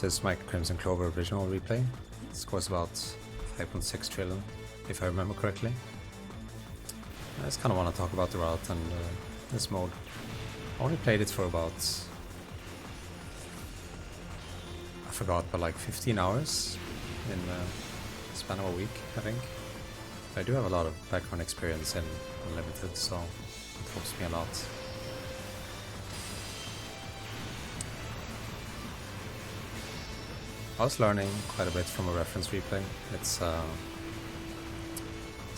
So this is my Crimson Clover original replay. It scores about 5.6 trillion, if I remember correctly. I just kind of want to talk about the route and this mode. I only played it for about, I forgot, but like 15 hours in the span of a week, I think. I do have a lot of background experience in Unlimited, so it helps me a lot. I was learning quite a bit from a reference replay. It's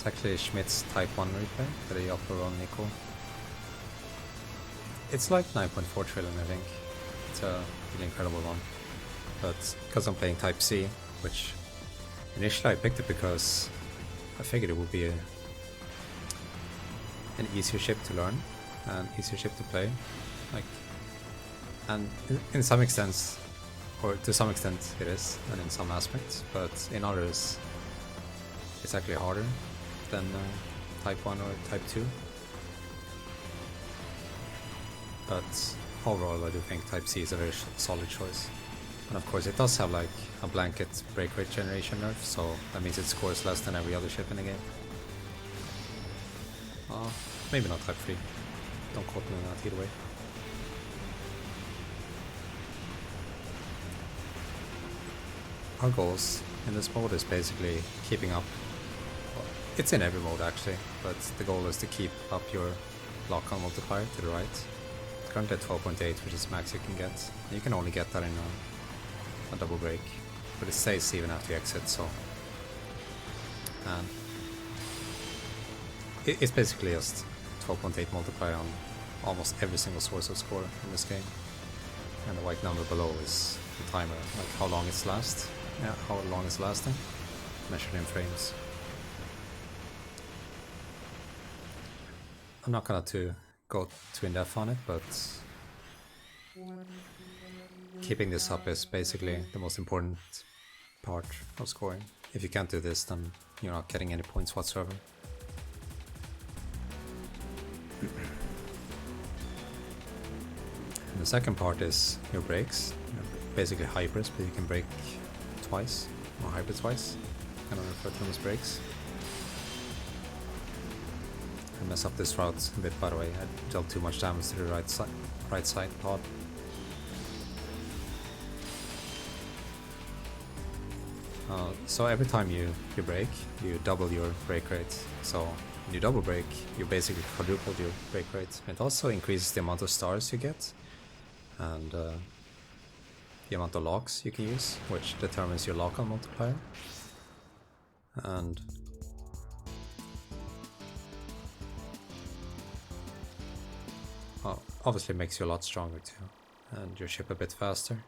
actually Schmidt's Type 1 replay that he uploaded on Nico. It's like 9.4 trillion, I think. It's a really incredible one. But because I'm playing Type C, which initially I picked it because I figured it would be an easier ship to learn and easier ship to play. And in some extent, or to some extent it is, and in some aspects, but in others it's actually harder than Type 1 or Type 2. But overall I do think Type C is a very solid choice. And of course it does have like a blanket break rate generation nerf, so that means it scores less than every other ship in the game. Maybe not Type 3, don't quote me on that either way. Our goals in this mode is basically keeping up. Well, it's in every mode actually, but the goal is to keep up your lock-on multiplier to the right. It's currently at 12.8, which is max you can get. You can only get that in a double break, but it stays even after you exit, so... And it's basically just 12.8 multiplier on almost every single source of score in this game. And the white number below is the timer, like how long it's last. Yeah, how long it's lasting, measured in frames. I'm not gonna go too in depth on it, but keeping this up is basically the most important part of scoring. If you can't do this, then you're not getting any points whatsoever. And the second part is your breaks. Basically hybrids, but you can break twice, or hybrid twice. I don't refer to them as breaks. I mess up this route a bit, by the way. I dealt too much damage to the right side pod. So every time you break, you double your break rate. So when you double break, you basically quadruple your break rate. It also increases the amount of stars you get, and the amount of locks you can use, which determines your lock-on multiplier. And obviously makes you a lot stronger too, and your ship a bit faster,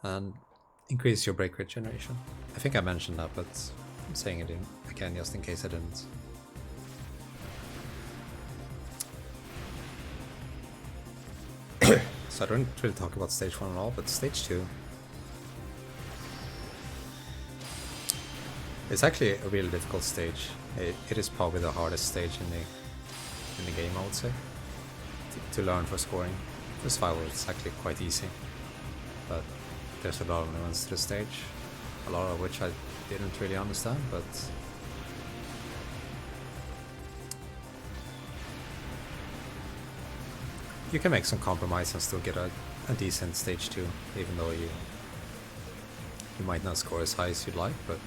and increase your break rate generation. I think I mentioned that, but I'm saying it again just in case I didn't. So I don't really talk about stage 1 at all, but stage 2 it's actually a really difficult stage. It is probably the hardest stage in the game, I would say, to learn for scoring. For survival it's actually quite easy, but there's a lot of nuance to the stage, a lot of which I didn't really understand, but you can make some compromise and still get a decent stage 2, even though you might not score as high as you'd like, but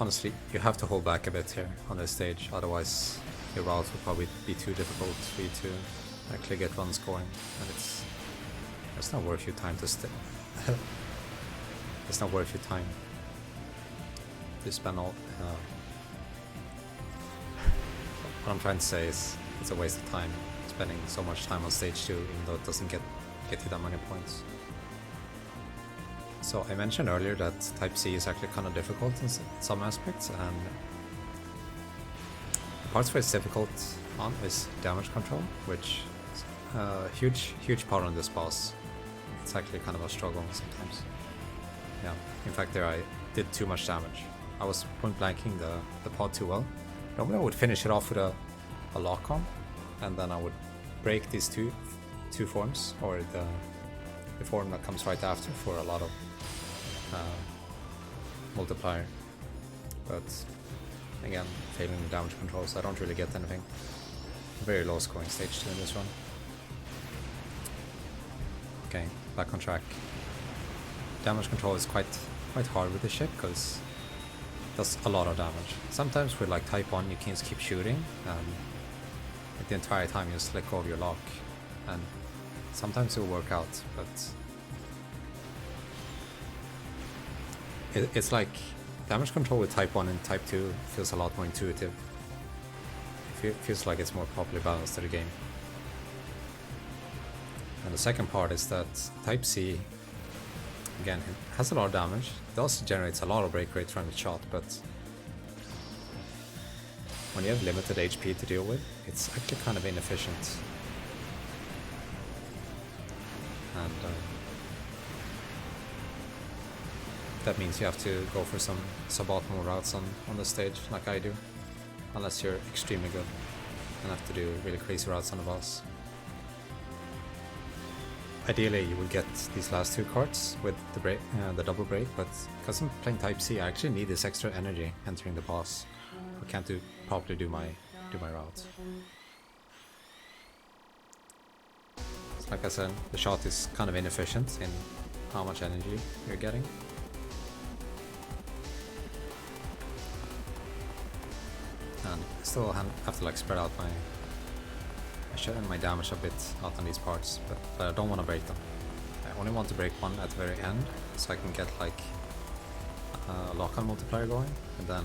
honestly, you have to hold back a bit here on this stage, otherwise your route will probably be too difficult for you to actually get one scoring, and it's not worth your time to stay. It's not worth your time to spend all. What I'm trying to say is it's a waste of time spending so much time on stage 2, even though it doesn't get you that many points. So I mentioned earlier that Type C is actually kind of difficult in some aspects, and the parts where it's difficult on is damage control, which is a huge part on this boss. It's actually kind of a struggle sometimes. Yeah, in fact there I did too much damage. I was point blanking the pod too well. Normally I would finish it off with a lock-on, and then I would break these two forms, or the form that comes right after, for a lot of multiplier. But again, failing the damage control, so I don't really get anything. Very low scoring stage 2 in this run. Okay, back on track. Damage control is quite hard with this ship because it does a lot of damage. Sometimes with like type 1 you can just keep shooting like the entire time you just let go of your lock, and sometimes it will work out, but it's like damage control with type 1 and type 2 feels a lot more intuitive. It feels like it's more properly balanced to the game. And the second part is that type C, again, it has a lot of damage. It also generates a lot of break rate from the shot, but when you have limited HP to deal with, it's actually kind of inefficient. And that means you have to go for some suboptimal routes on the stage, like I do. Unless you're extremely good and have to do really crazy routes on the boss. Ideally you would get these last two cards with the double break, but because I'm playing type C, I actually need this extra energy entering the boss. I can't properly do my route. So like I said, the shot is kind of inefficient in how much energy you're getting. And I still have to like spread out my damage a bit out on these parts, but I don't want to break them. I only want to break one at the very end, so I can get like a lock-on multiplier going, and then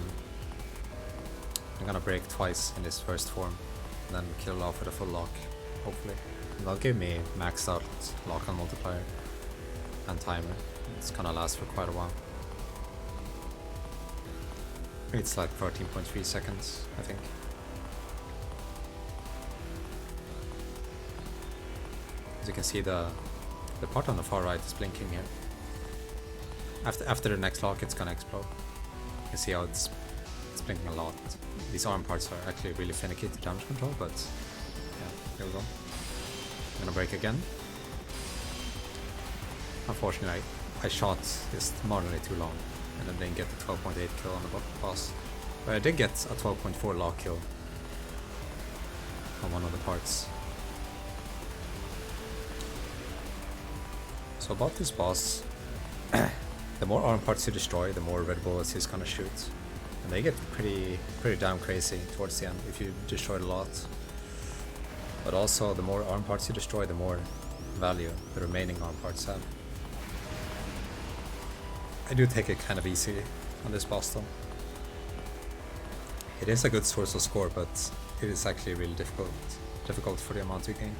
I'm gonna break twice in this first form, and then kill it off with a full lock, hopefully. And that'll give me maxed out lock-on multiplier and timer. It's gonna last for quite a while. It's like 13.3 seconds, I think. As you can see, the part on the far right is blinking here. After the next lock, it's gonna explode. You can see how it's blinking a lot. These arm parts are actually really finicky to damage control, but yeah, here we go. I'm gonna break again. Unfortunately, I shot just moderately too long, and I didn't get the 12.8 kill on the boss. But I did get a 12.4 lock kill on one of the parts. So about this boss, the more arm parts you destroy, the more red bullets he's gonna shoot. And they get pretty damn crazy towards the end if you destroy a lot. But also, the more arm parts you destroy, the more value the remaining arm parts have. I do take it kind of easy on this boss though. It is a good source of score, but it is actually really difficult for the amount you gain.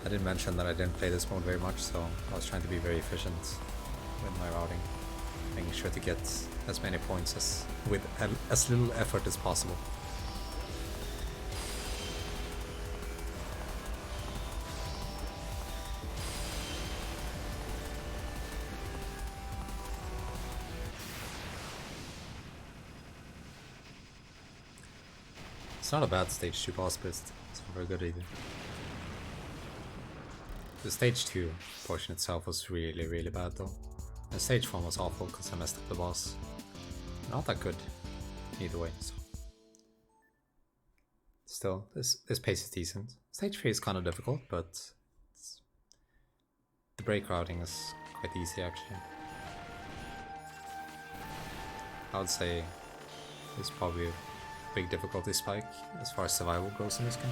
I did mention that I didn't play this mode very much, so I was trying to be very efficient with my routing, making sure to get as many points with as little effort as possible. It's not a bad stage 2 boss, but it's not very good either. The stage 2 portion itself was really bad though. And stage 1 was awful because I messed up the boss. Not that good either way, so. Still, this pace is decent. Stage 3 is kind of difficult, but the break routing is quite easy actually. I would say it's probably a big difficulty spike as far as survival goes in this game.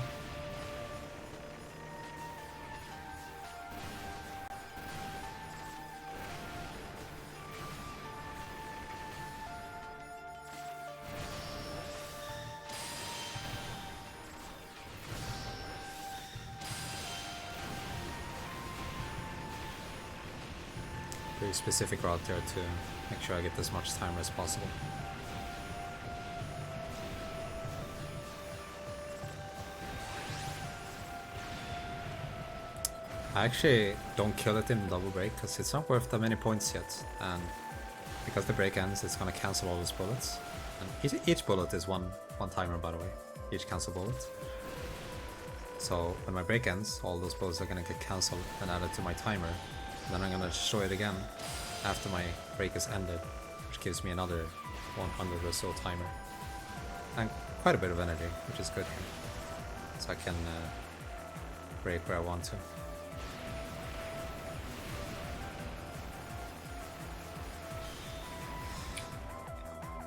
Very specific route there to make sure I get as much timer as possible. I actually don't kill it in double break because it's not worth that many points yet, and because the break ends it's gonna cancel all those bullets. And each bullet is one timer, by the way, each cancel bullet. So when my break ends, all those blows are gonna get cancelled and added to my timer. And then I'm gonna destroy it again after my break is ended, which gives me another 100 or so timer. And quite a bit of energy, which is good here. So I can break where I want to.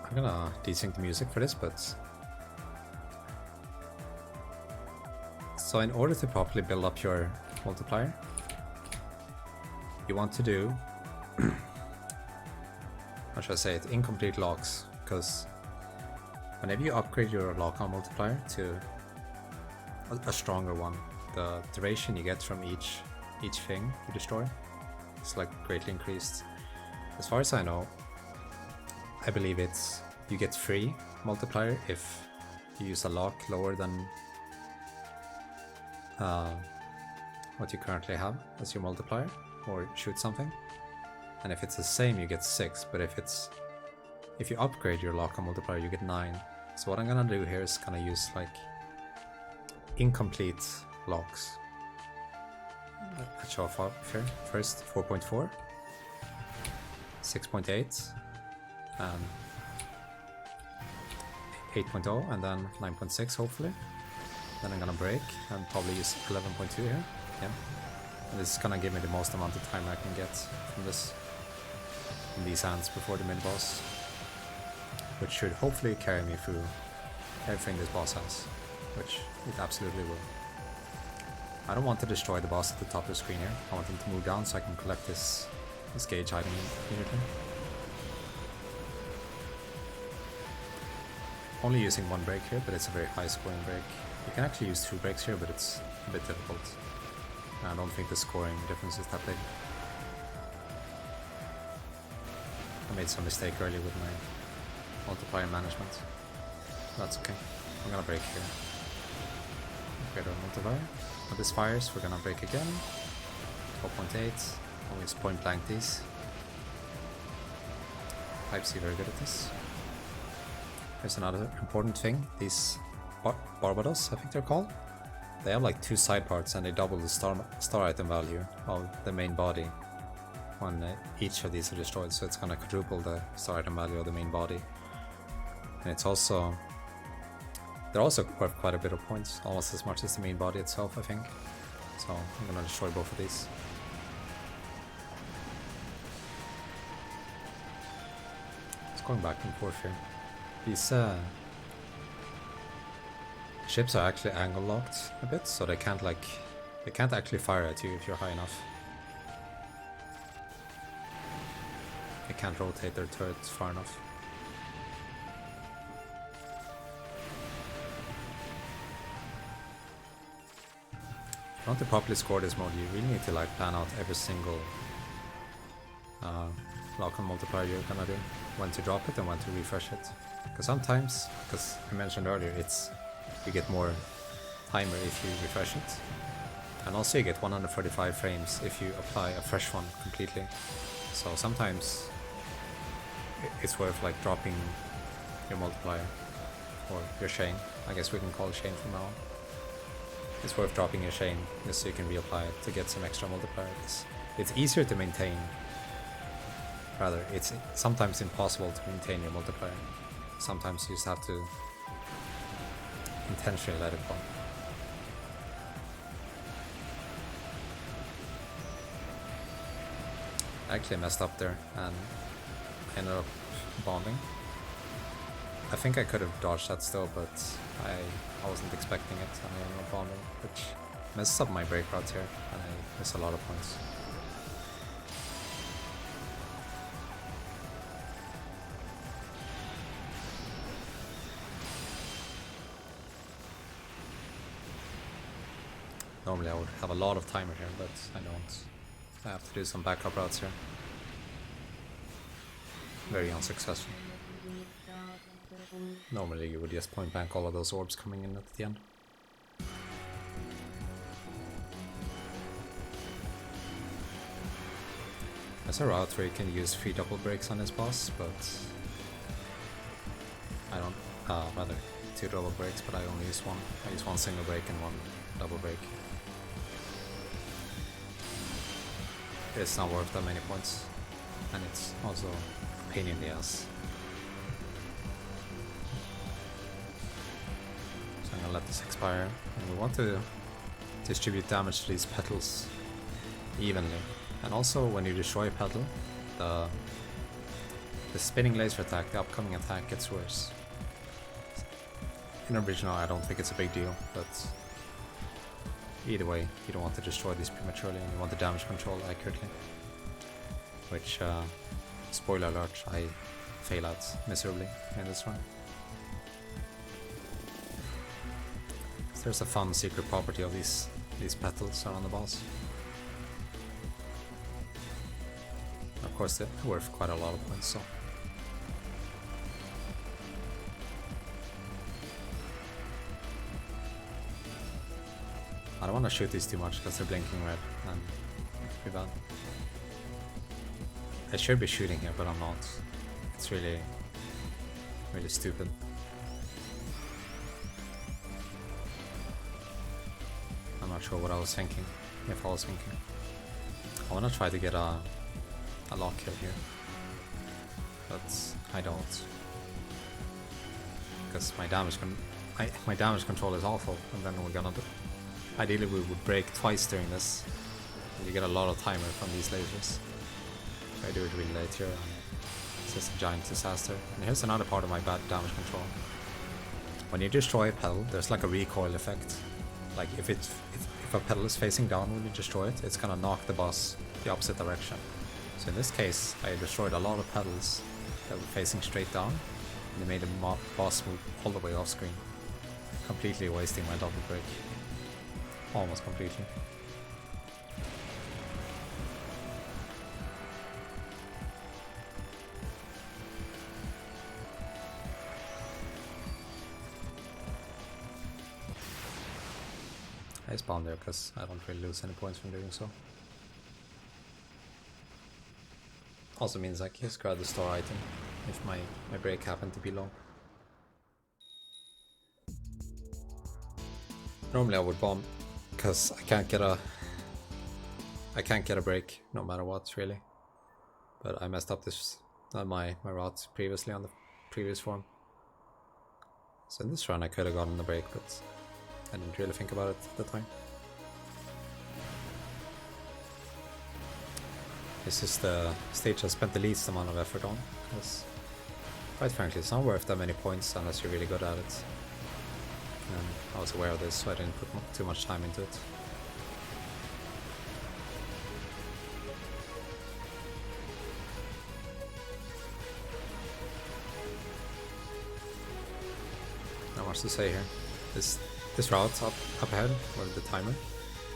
I'm gonna desync the music for this, but... So in order to properly build up your multiplier, you want to do... how should I say it? Incomplete locks, because whenever you upgrade your lock-on multiplier to a stronger one, the duration you get from each thing you destroy is like greatly increased. As far as I know, I believe it's you get free multiplier if you use a lock lower than what you currently have as your multiplier, or shoot something. And if it's the same, you get 6. But if you upgrade your lock-on multiplier, you get 9. So what I'm gonna do here is gonna use like incomplete locks. Let's show off here. First 4.4, 6.8, and 8.0, and then 9.6 hopefully. Then I'm gonna break and probably use 11.2 here. Yeah. And this is gonna give me the most amount of time I can get from these hands before the mid-boss, which should hopefully carry me through everything this boss has, which it absolutely will. I don't want to destroy the boss at the top of the screen here. I want him to move down so I can collect this gauge item immediately. Only using one break here, but it's a very high scoring break. You can actually use 2 breaks here, but it's a bit difficult. And I don't think the scoring difference is that big. I made some mistake earlier with my multiplier management. That's okay. I'm gonna break here. Upgrade our multiplier. When this fires, we're gonna break again. 12.8. Always point blank these. Type C very good at this. Here's another important thing. These Barbados, I think they're called. They have like 2 side parts and they double the star item value of the main body when each of these are destroyed. So it's gonna quadruple the star item value of the main body. And it's also... they're also worth quite a bit of points, almost as much as the main body itself, I think. So I'm gonna destroy both of these. It's going back and forth here. These ships are actually angle locked a bit, so they can't actually fire at you if you're high enough. They can't rotate their turrets far enough. If you want to properly score this mode, you really need to like plan out every single lock-on multiplier you're gonna do, when to drop it and when to refresh it. Because sometimes, because I mentioned earlier, you get more timer if you refresh it, and also you get 135 frames if you apply a fresh one completely. So sometimes it's worth like dropping your multiplier, or your chain. I guess we can call it chain from now on. It's worth dropping your chain just so you can reapply it to get some extra multiplier. It's easier to maintain. Rather, it's sometimes impossible to maintain your multiplier. Sometimes you just have to intentionally let it go. I actually messed up there and I ended up bonding. I think I could have dodged that still, but I wasn't expecting it and I ended up bonding, which messes up my break routes here and I miss a lot of points. Normally I would have a lot of timer here, but I don't. I have to do some backup routes here. Very unsuccessful. Normally you would just point blank all of those orbs coming in at the end. There's a route where you can use 3 double breaks on this boss, but I don't... rather, 2 double breaks, but I only use one. I use one single break and one double break. It's not worth that many points, and it's also a pain in the ass. So I'm gonna let this expire, and we want to distribute damage to these petals evenly. And also, when you destroy a petal, the spinning laser attack, the upcoming attack, gets worse. In original, I don't think it's a big deal, but either way, you don't want to destroy these prematurely, and you want the damage control accurately. Which, spoiler alert, I fail at miserably in this run. So there's a fun secret property of these petals around the boss. Of course, they're worth quite a lot of points, so. I don't want to shoot these too much because they're blinking red and it's pretty bad. I should be shooting here, but I'm not. It's really stupid. I'm not sure what I was thinking, if I was thinking. I want to try to get a lock kill here, but I don't. Because my damage control is awful, and then we're gonna do. Ideally, we would break twice during this, and you get a lot of timer from these lasers. I do it really late here, and it's just a giant disaster. And here's another part of my bad damage control. When you destroy a pedal, there's like a recoil effect. Like if a pedal is facing down when you destroy it, it's gonna knock the boss the opposite direction. So in this case, I destroyed a lot of pedals that were facing straight down, and they made the boss move all the way off screen, completely wasting my double break. Almost completely. I spawned there because I don't really lose any points from doing so. Also means I can just grab the store item if my break happened to be low. Normally I would bomb because I can't get a break no matter what, really. But I messed up this my route previously on the previous form. So in this run I could have gotten the break, but I didn't really think about it at the time. This is the stage I spent the least amount of effort on, because quite frankly it's not worth that many points unless you're really good at it. And I was aware of this, so I didn't put too much time into it. Not much to say here. This route up ahead, with the timer,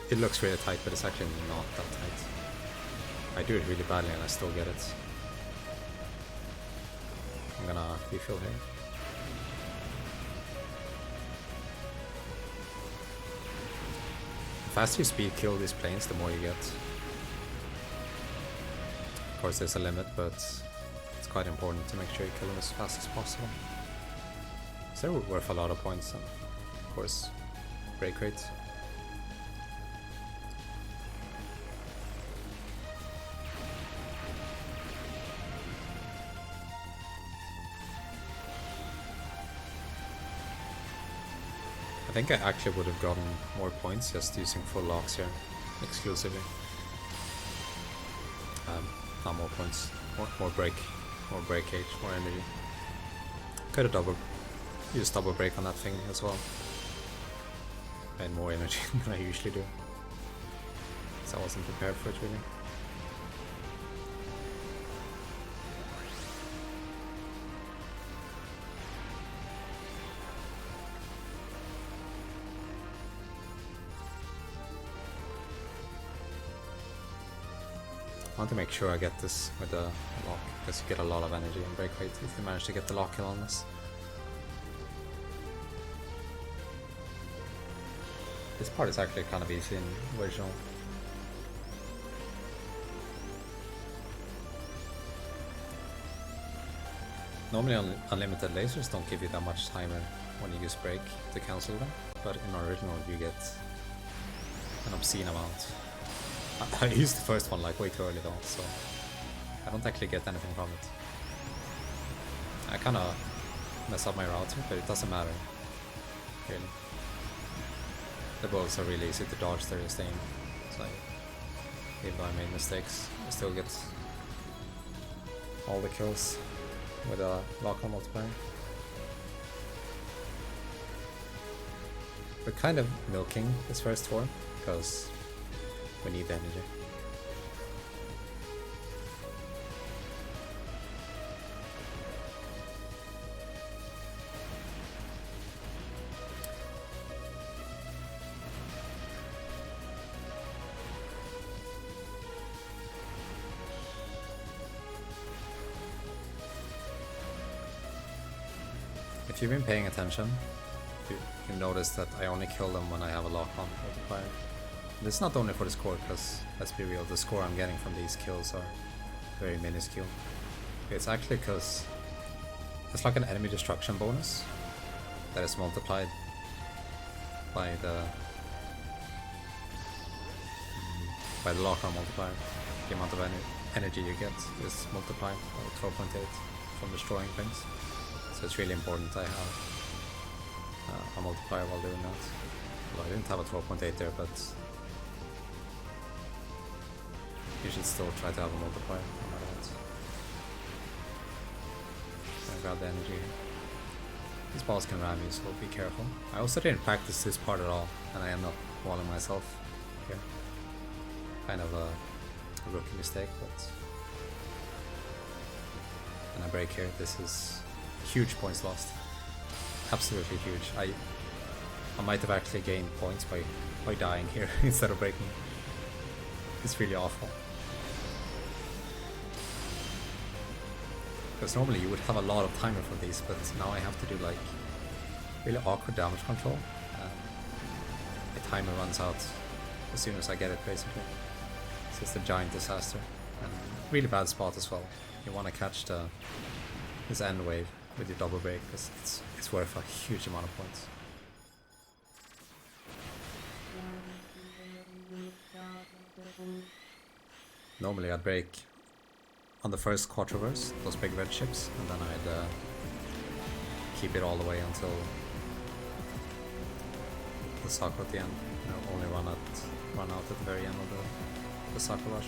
it looks really tight, but it's actually not that tight. I do it really badly and I still get it. I'm gonna refill here. The faster you speed kill these planes, the more you get. Of course there's a limit, but it's quite important to make sure you kill them as fast as possible. So they're worth a lot of points, and of course break rate. I think I actually would have gotten more points just using full locks here, exclusively. Not more points, more break age, more energy. Could have used double break on that thing as well. And more energy than I usually do. So I wasn't prepared for it really. I want to make sure I get this with the lock, because you get a lot of energy and break rate if you manage to get the lock kill on this. This part is actually kind of easy in original. Normally unlimited lasers don't give you that much timer when you use break to cancel them, but in original you get an obscene amount. I used the first one like way too early though, so I don't actually get anything from it. I kinda mess up my router, but it doesn't matter, really. The bullets are really easy to dodge, they're staying, so even though I made mistakes, I still get all the kills with a lock-on multiplier. We're kind of milking this first form, because we need the energy. If you've been paying attention, you notice that I only kill them when I have a lock-on multiplier. This is not only for the score, because let's be real, the score I'm getting from these kills are very minuscule. It's actually because it's like an enemy destruction bonus that is multiplied by the lock-on multiplier. The amount of energy you get is multiplied by 12.8 from destroying things. So it's really important I have a multiplier while doing that. Well, I didn't have a 12.8 there, but you should still try to have a multiplier no matter what. I grab the energy here. These balls can ram you, so be careful. I also didn't practice this part at all, and I end up walling myself here. Kind of a rookie mistake, but when I break here, this is huge points lost. Absolutely huge. I might have actually gained points by dying here instead of breaking. It's really awful. Because normally you would have a lot of timer for these, but now I have to do like really awkward damage control. My timer runs out as soon as I get it, basically. So it's a giant disaster. And really bad spot as well. You want to catch this end wave with your double break, because it's worth a huge amount of points. Normally I'd break on the first quadriverse, those big red ships, and then I'd keep it all the way until the Sakura at the end. You know, only run out at the very end of the Sakura rush.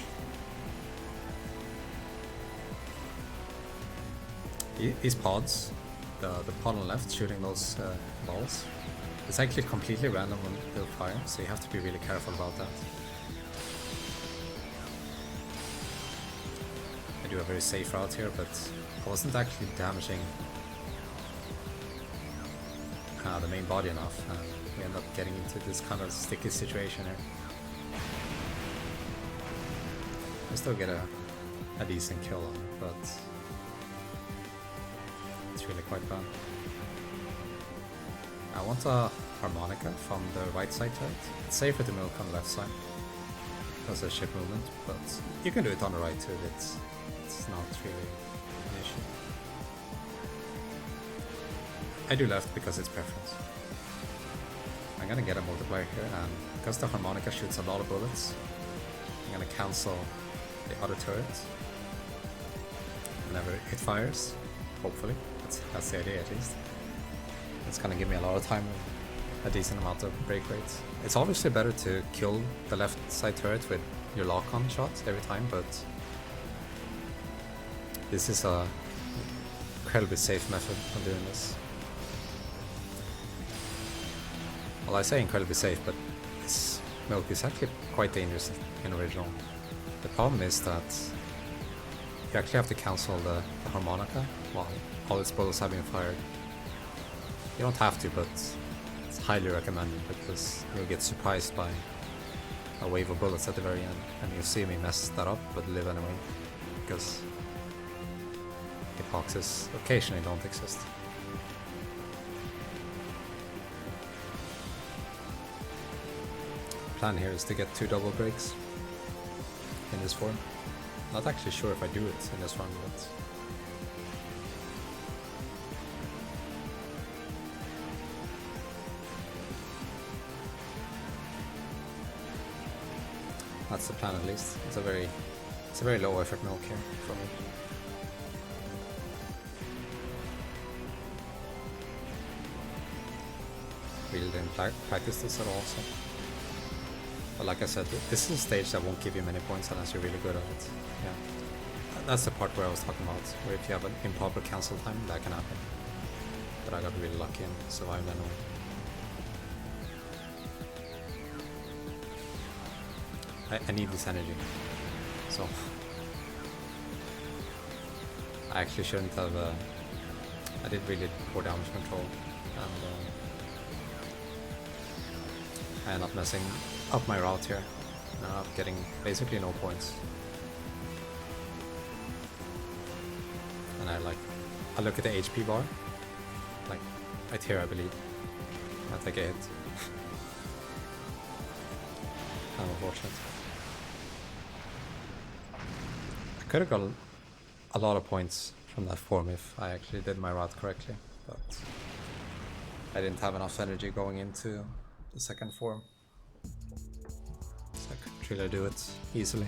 These pods, the pod on the left shooting those balls, it's actually completely random when they'll fire, so you have to be really careful about that. I do a very safe route here, but I wasn't actually damaging the main body enough, and we end up getting into this kind of sticky situation here. I still get a decent kill on it, but it's really quite bad. I want a harmonica from the right side turret. It's safer to milk on the left side because of ship movement, but you can do it on the right too. It's not really an issue. I do left because it's preference. I'm gonna get a multiplier here, and because the harmonica shoots a lot of bullets, I'm gonna cancel the other turret whenever it fires, hopefully. That's the idea, at least. It's gonna give me a lot of time and a decent amount of break rates. It's obviously better to kill the left side turret with your lock-on shot every time, but this is a incredibly safe method of doing this. Well, I say incredibly safe, but this milk is actually quite dangerous in original. The problem is that you actually have to cancel the harmonica while all its bullets have been fired. You don't have to, but it's highly recommended because you'll get surprised by a wave of bullets at the very end, and you'll see me mess that up but live anyway, because hitboxes occasionally don't exist. The plan here is to get 2 double breaks in this form. Not actually sure if I do it in this run, but That's the plan at least. It's a very low effort milk here for me. Really didn't practice this at all, so. But like I said, this is a stage that won't give you many points unless you're really good at it. Yeah. That's the part where I was talking about, where if you have an improper cancel time, that can happen. But I got really lucky and survived anyway. I need this energy, so I actually shouldn't have. I did really poor damage control, and I ended up messing up my route here. Now I'm getting basically no points, and I look at the HP bar, like right here I believe. I take a hit. Kind of unfortunate. I could have got a lot of points from that form if I actually did my route correctly, but I didn't have enough energy going into the second form, so I couldn't really do it easily.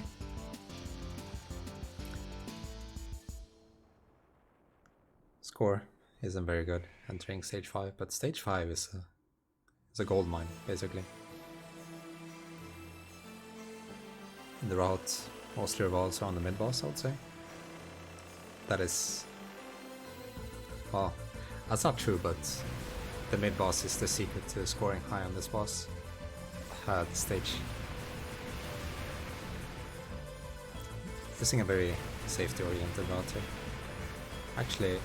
Score isn't very good entering stage 5, but stage 5 is a gold mine, basically. And the route mostly revolves around the mid-boss, I would say. That is... well, that's not true, but the mid-boss is the secret to scoring high on this boss. This stage. Using a very safety-oriented route here. Actually,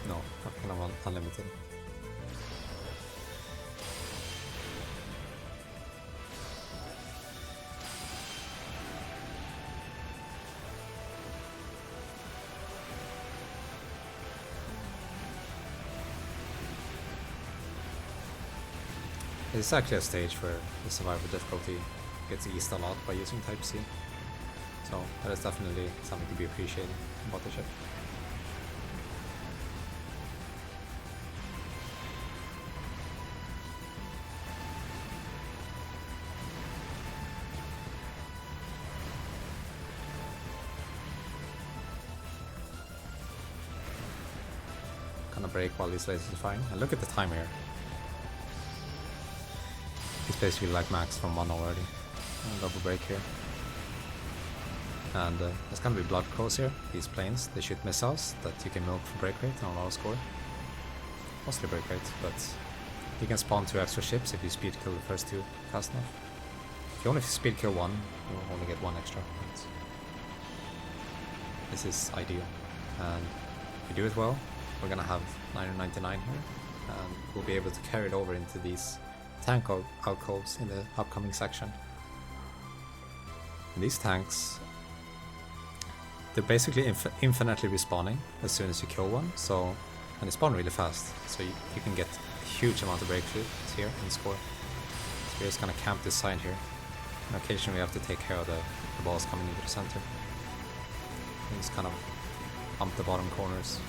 no, not kind of unlimited. It's actually a stage where the survival difficulty gets eased a lot by using Type C, so that is definitely something to be appreciated about the ship. Gonna break while these lasers are firing, and look at the time here. It's basically like max from 1 already. Double break here. And there's gonna be blood crows here. These planes, they shoot missiles that you can milk for break rate and auto score. Mostly break rate, but you can spawn 2 extra ships if you speed kill the first 2 fast enough. If you only speed kill 1, you'll only get 1 extra. But this is ideal. And if you do it well, we're gonna have 999 here, and we'll be able to carry it over into these tank alcoves in the upcoming section. And these tanks, they're basically infinitely respawning as soon as you kill one, so, and they spawn really fast, so you can get a huge amount of breakthroughs here and score. So we're just gonna camp this side here, and occasionally we have to take care of the balls coming into the center. And just kind of pump the bottom corners.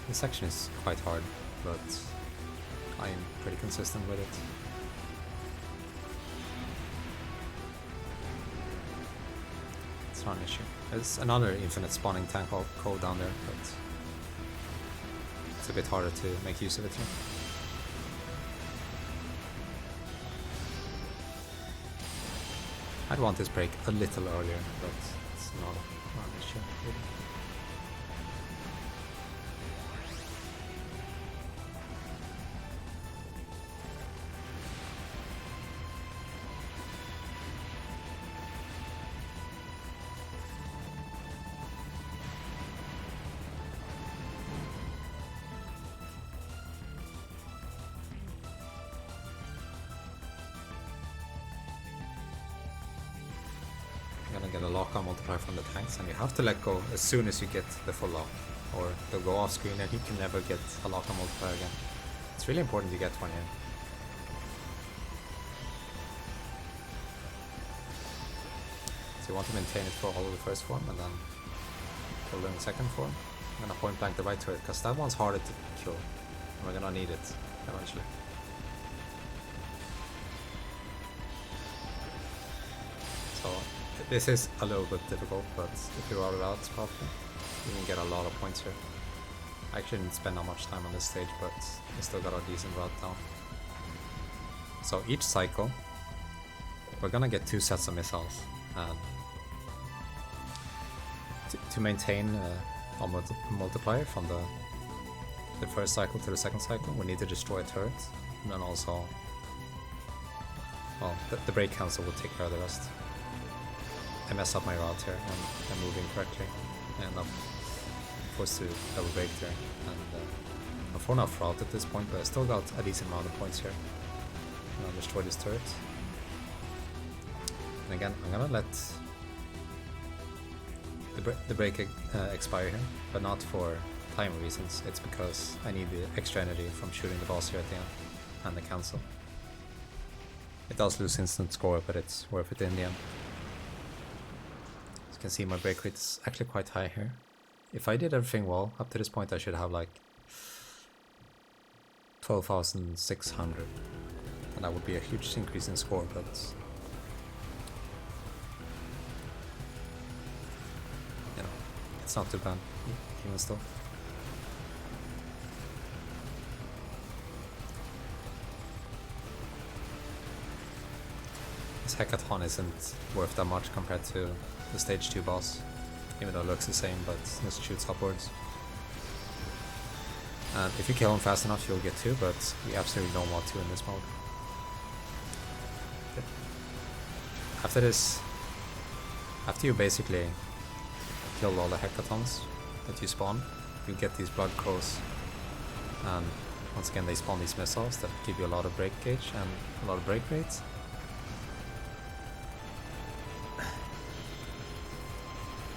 This section is quite hard, but I am pretty consistent with it. It's not an issue. There's another infinite spawning tank code down there, but it's a bit harder to make use of it here. I'd want this break a little earlier, but it's not an issue really. Gonna get a lock-on multiplier from the tanks, and you have to let go as soon as you get the full lock, or they'll go off screen and you can never get a lock-on multiplier again. It's really important to get one here. So you want to maintain it for all of the first form, and then cycle in second form. I'm gonna point blank the right turret because that one's harder to kill. And we're gonna need it eventually. So this is a little bit difficult, but if you route it out properly, you can get a lot of points here. I actually didn't spend that much time on this stage, but I still got a decent route down. So each cycle, we're gonna get 2 sets of missiles. And to maintain our multiplier from the first cycle to the second cycle, we need to destroy a turret, and then also, well, the break cancel will take care of the rest. I mess up my route here, and I'm moving correctly, and I'm forced to double break there. And I'm 4 enough route at this point, but I still got a decent amount of points here. And I'll destroy this turret. And again, I'm gonna let the break expire here, but not for time reasons. It's because I need the extra energy from shooting the boss here at the end, and the cancel. It does lose instant score, but it's worth it in the end. As you can see, my break rate is actually quite high here. If I did everything well, up to this point I should have like 12,600. And that would be a huge increase in score, but you know, it's not too bad, even still. This hackathon isn't worth that much compared to the stage 2 boss, even though it looks the same, but just shoots upwards. And if you kill him fast enough, you'll get 2, but we absolutely don't want 2 in this mode. After this, after you basically kill all the hackathons that you spawn, you get these blood crows, and once again they spawn these missiles that give you a lot of break gauge and a lot of break rates.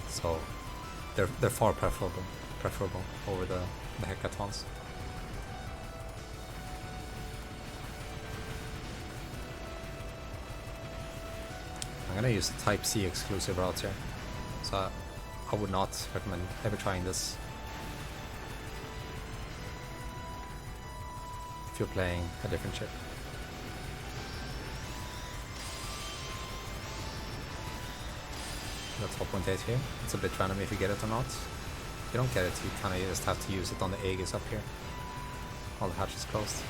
So they're far preferable over the hackathons. I'm gonna use the Type C exclusive route here, so I would not recommend ever trying this if you're playing a different ship. Got 12.8 here. It's a bit random if you get it or not. If you don't get it, you kinda just have to use it on the Aegis up here. All the hatches closed.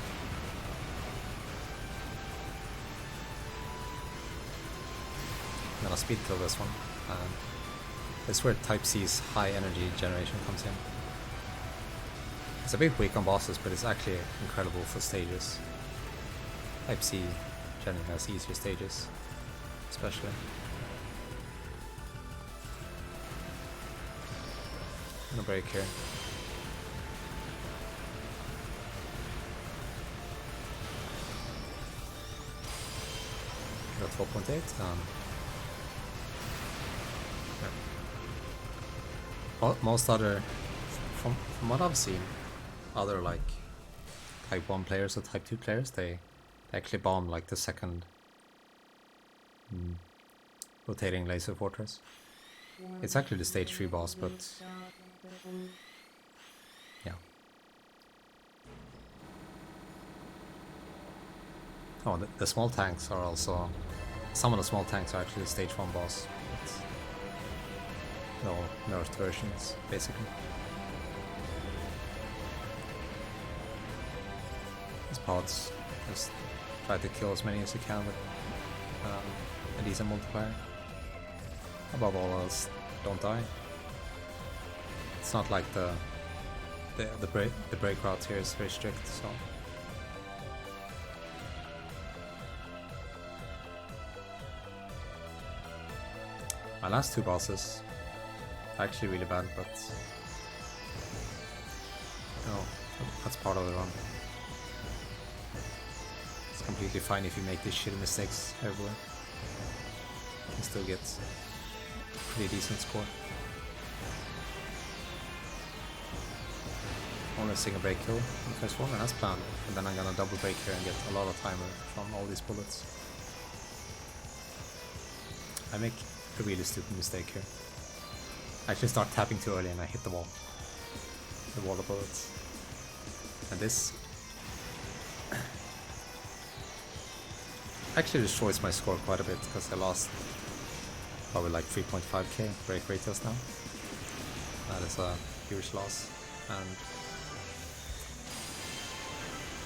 I'm gonna speed kill this one. This is where Type C's high energy generation comes in. It's a bit weak on bosses, but it's actually incredible for stages. Type C generally has easier stages, especially. I'm gonna break here. Got 12.8. Most other, from what I've seen, other like Type 1 players or Type 2 players, they actually bomb like the second rotating laser fortress. It's actually the stage 3 boss, but yeah. Oh, the small tanks are also, some of the small tanks are actually the stage 1 boss. No nerfed versions, basically. These pods, just try to kill as many as you can with a decent multiplier. Above all else, don't die. It's not like the break route here is very strict, so. My last 2 bosses are actually really bad, but no, that's part of the run. It's completely fine if you make these shitty mistakes everywhere. You can still get a pretty decent score. Only a single break kill in the first one, and that's planned. And then I'm gonna double break here and get a lot of timer from all these bullets. I make a really stupid mistake here. I actually start tapping too early and I hit the wall. The wall of bullets. And this actually destroys my score quite a bit because I lost probably like 3.5k break rate just now. That is a huge loss. And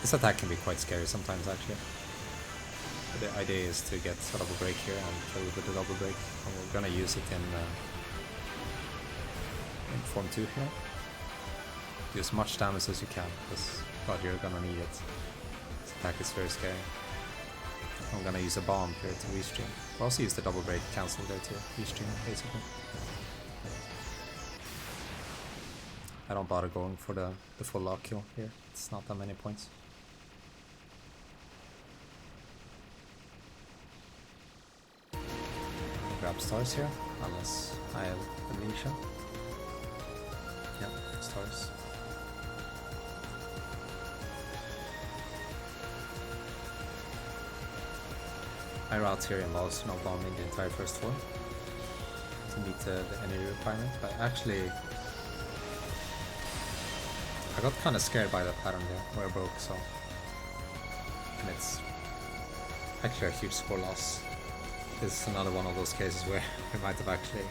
this attack can be quite scary sometimes actually. The idea is to get a double break here and kill with the double break. And we're gonna use it in form 2 here. Do as much damage as you can, because God, you're gonna need it. This attack is very scary. I'm gonna use a bomb here to restream. I'll also use the double break cancel there to restream basically. I don't bother going for the full lock kill here. It's not that many points. Grab stars here, unless I have amnesia. Yep, stars. My route here involves no bombing the entire first floor to meet the energy requirement, but actually I got kind of scared by that pattern there where I broke, so, and it's actually a huge score loss. This is another one of those cases where I might have actually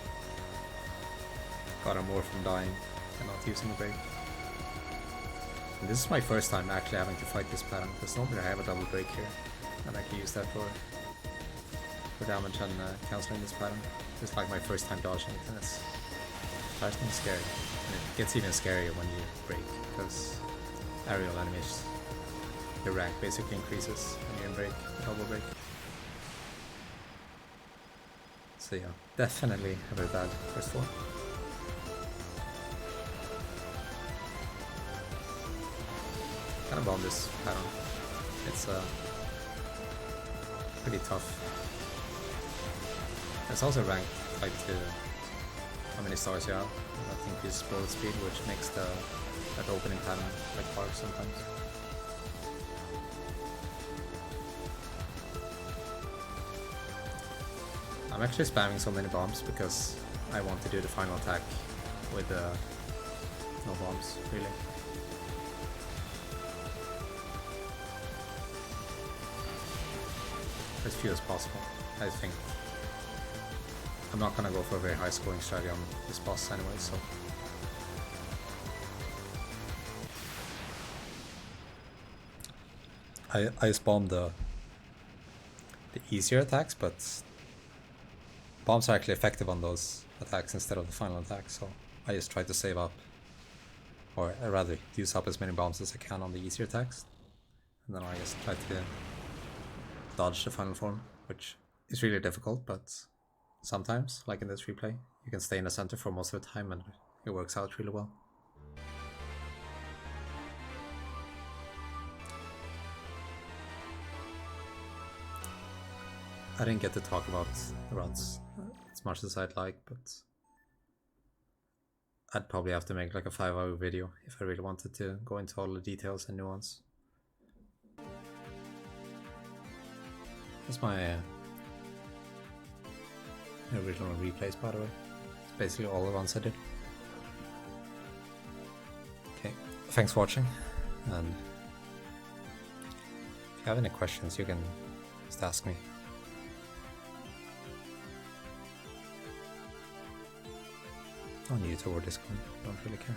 gotten more from dying and not using the break. And this is my first time actually having to fight this pattern, because normally I have a double break here and I can use that for damage and cancelling this pattern. It's like my first time dodging it, and it's actually scary. And it gets even scarier when you break, because aerial enemies, your rank basically increases when you're in break, double break. So yeah, definitely a very bad first floor. Kind of bomb this pattern. It's pretty tough. It's also ranked tied to how many stars you have. That increases bullet speed, which makes that opening pattern quite hard sometimes. I'm actually spamming so many bombs because I want to do the final attack with no bombs, really. As few as possible, I think. I'm not gonna go for a very high scoring strategy on this boss anyway, so. I just bombed the easier attacks, but bombs are actually effective on those attacks instead of the final attack, so I just try to save up, or rather use up as many bombs as I can on the easier attacks, and then I just try to dodge the final form, which is really difficult, but sometimes, like in this replay, you can stay in the center for most of the time and it works out really well. I didn't get to talk about the runs as much as I'd like, but I'd probably have to make like a 5-hour video if I really wanted to go into all the details and nuance. That's my original replays, by the way. It's basically all the runs I did. Okay, thanks for watching, and if you have any questions you can just ask me. On YouTube or Discord, don't really care.